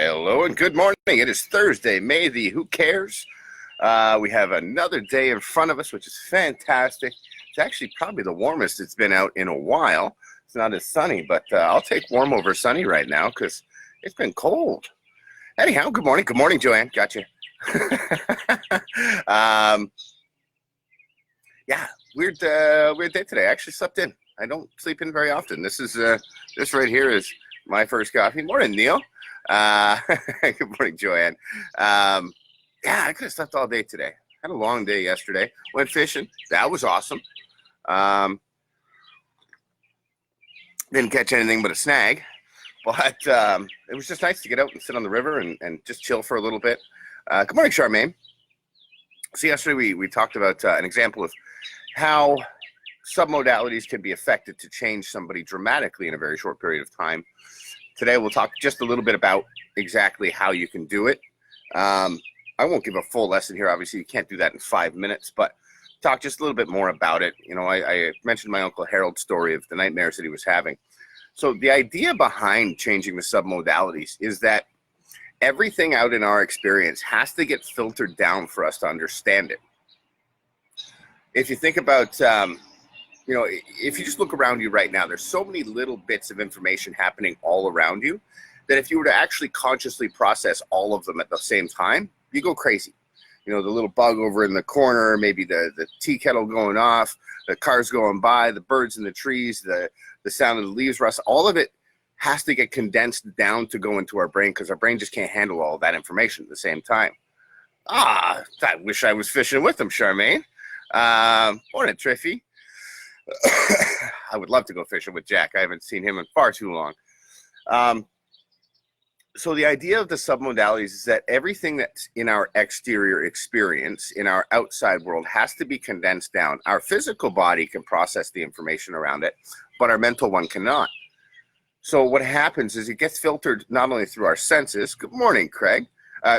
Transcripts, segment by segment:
Hello and good morning. It is Thursday, May the who cares? We have another day in front of us, which is fantastic. It's actually probably the warmest it's been out in a while. It's not as sunny, but I'll take warm over sunny right now because it's been cold. Anyhow, good morning. Good morning, Joanne. Gotcha. Yeah, weird day today. I actually slept in. I don't sleep in very often. This right here is my first coffee. Morning, Neil. Good morning, Joanne. Yeah, I could have slept all day today. Had a long day yesterday. Went fishing. That was awesome. Didn't catch anything but a snag. But it was just nice to get out and sit on the river and just chill for a little bit. Good morning, Charmaine. So yesterday we talked about an example of how submodalities can be affected to change somebody dramatically in a very short period of time. Today we'll talk just a little bit about exactly how you can do it. I won't give a full lesson here. Obviously, you can't do that in 5 minutes, but talk just a little bit more about it. You know, I mentioned my Uncle Harold's story of the nightmares that he was having. So the idea behind changing the submodalities is that everything out in our experience has to get filtered down for us to understand it. If you think about you know, if you just look around you right now, there's so many little bits of information happening all around you that if you were to actually consciously process all of them at the same time, you go crazy. You know, the little bug over in the corner, maybe the tea kettle going off, the cars going by, the birds in the trees, the sound of the leaves rust, all of it has to get condensed down to go into our brain because our brain just can't handle all of that information at the same time. I wish I was fishing with them, Charmaine. Morning, Triffy. I would love to go fishing with Jack. I haven't seen him in far too long. So the idea of the submodalities is that everything that's in our exterior experience, in our outside world, has to be condensed down. Our physical body can process the information around it, but our mental one cannot. So what happens is it gets filtered not only through our senses. Good morning, Craig.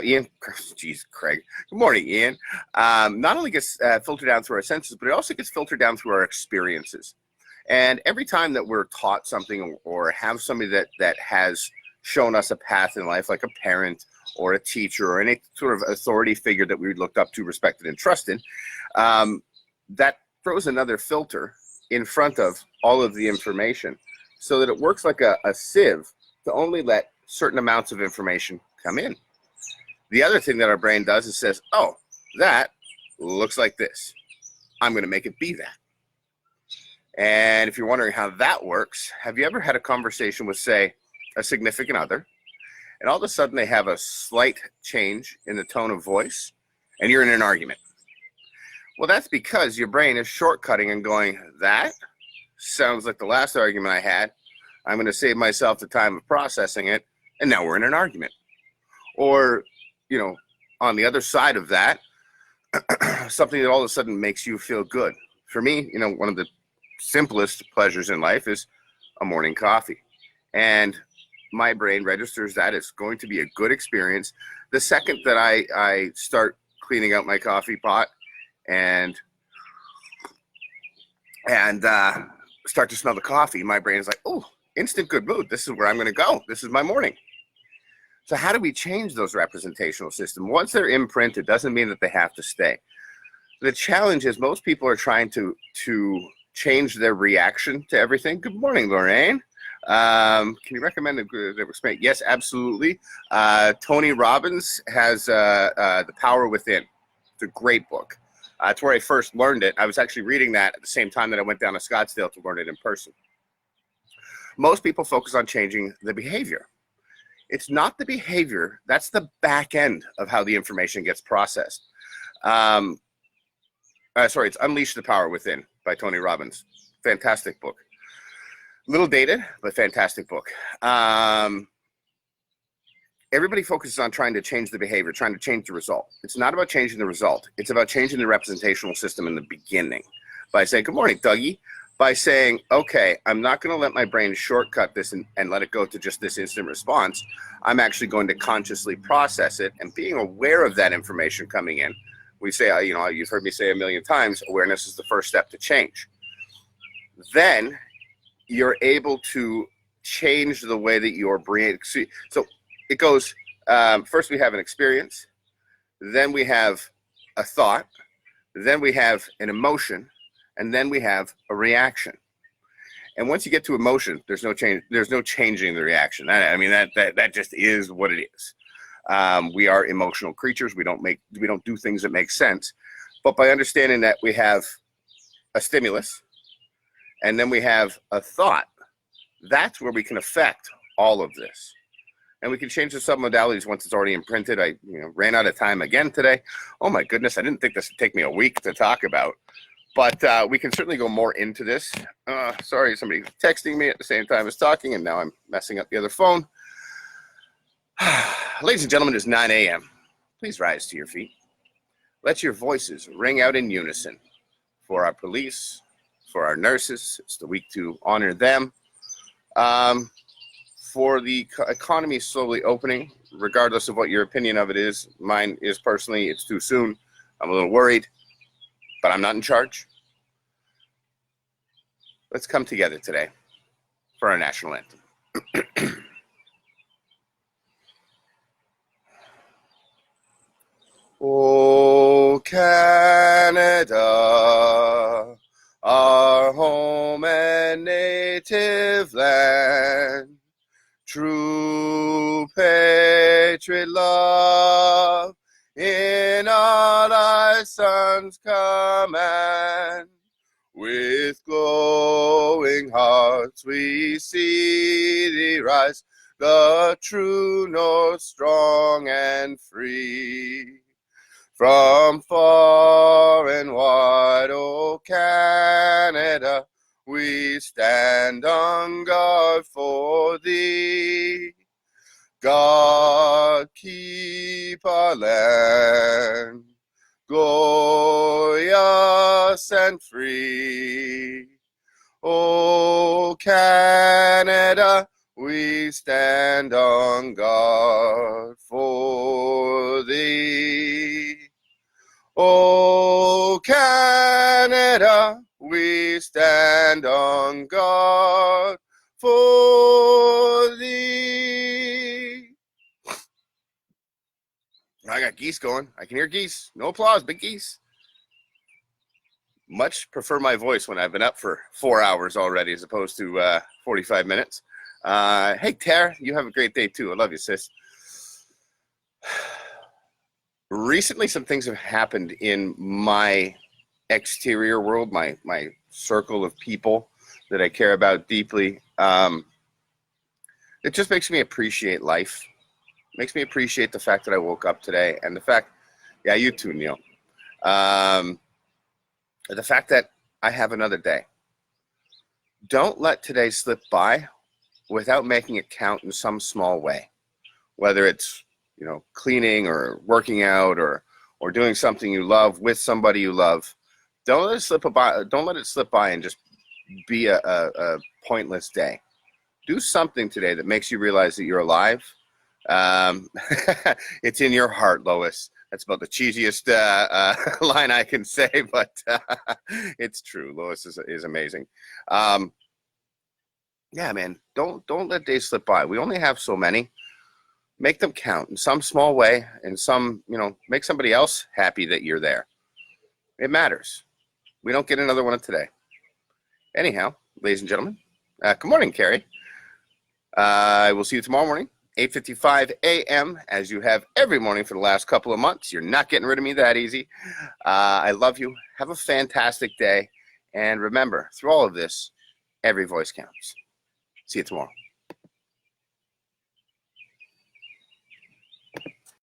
Ian, geez, Craig. Good morning, Ian. Not only gets filtered down through our senses, but it also gets filtered down through our experiences. And every time that we're taught something or have somebody that has shown us a path in life, like a parent or a teacher or any sort of authority figure that we looked up to, respected, and trusted, that throws another filter in front of all of the information so that it works like a sieve to only let certain amounts of information come in. The other thing that our brain does is says, oh, that looks like this. I'm going to make it be that. And if you're wondering how that works, have you ever had a conversation with, say, a significant other, and all of a sudden they have a slight change in the tone of voice, and you're in an argument? Well, that's because your brain is shortcutting and going, that sounds like the last argument I had. I'm going to save myself the time of processing it, and now we're in an argument. Or, you know, on the other side of that, something that all of a sudden makes you feel good. For me, you know, one of the simplest pleasures in life is a morning coffee. And my brain registers that it's going to be a good experience. The second that I start cleaning out my coffee pot and start to smell the coffee, my brain is like, oh, instant good mood. This is where I'm going to go. This is my morning. So how do we change those representational systems? Once they're imprinted, doesn't mean that they have to stay. The challenge is most people are trying to change their reaction to everything. Good morning, Lorraine. Can you recommend a Yes, absolutely. Tony Robbins has The Power Within. It's a great book. It's where I first learned it. I was actually reading that at the same time that I went down to Scottsdale to learn it in person. Most people focus on changing the behavior. It's not the behavior. That's the back end of how the information gets processed. Sorry, it's Unleash the Power Within by Tony Robbins. Fantastic book. Little dated, but fantastic book. Everybody focuses on trying to change the behavior, trying to change the result. It's not about changing the result. It's about changing the representational system in the beginning by saying, good morning, Dougie. By saying, okay, I'm not going to let my brain shortcut this and let it go to just this instant response. I'm actually going to consciously process it, and being aware of that information coming in. We say, you know, you've heard me say a million times, awareness is the first step to change. Then you're able to change the way that your brain, so it goes first we have an experience, then we have a thought, then we have an emotion, and then we have a reaction. And once you get to emotion, there's no change. There's no changing the reaction. I mean, that just is what it is. We are emotional creatures. We don't do things that make sense. But by understanding that we have a stimulus, and then we have a thought, that's where we can affect all of this. And we can change the submodalities once it's already imprinted. I ran out of time again today. Oh my goodness, I didn't think this would take me a week to talk about. But we can certainly go more into this. Sorry, somebody texting me at the same time as talking, and now I'm messing up the other phone. Ladies and gentlemen, it's 9 a.m. Please rise to your feet. Let your voices ring out in unison for our police, for our nurses. It's the week to honor them. For the economy slowly opening, regardless of what your opinion of it is. Mine is personally, it's too soon. I'm a little worried, but I'm not in charge. Let's come together today for our national anthem. Oh, Canada, our home and native land, true patriot love, in all thy sons' command. With glowing hearts we see thee rise, the true north strong and free. From far and wide, O Canada, we stand on guard for thee. God keep our land glorious and free. O Canada, we stand on guard for thee. O Canada, we stand on guard for thee. I got geese going. I can hear geese. No applause, big geese. Much prefer my voice when I've been up for 4 hours already as opposed to 45 minutes. Hey, Tara, you have a great day too. I love you, sis. Recently, some things have happened in my exterior world, my circle of people that I care about deeply. It just makes me appreciate life. Makes me appreciate the fact that I woke up today, and the fact, yeah, you too, Neil. The fact that I have another day. Don't let today slip by without making it count in some small way, whether it's cleaning or working out or doing something you love with somebody you love. Don't let it slip by. Don't let it slip by and just be a pointless day. Do something today that makes you realize that you're alive. It's in your heart, Lois. That's about the cheesiest line I can say, but it's true. Lois is amazing. Yeah, man. Don't let days slip by. We only have so many. Make them count in some small way, and make somebody else happy that you're there. It matters. We don't get another one of today. Anyhow, ladies and gentlemen, good morning, Carrie. I will see you tomorrow morning, 8:55 a.m., as you have every morning for the last couple of months. You're not getting rid of me that easy. I love you. Have a fantastic day. And remember, through all of this, every voice counts. See you tomorrow.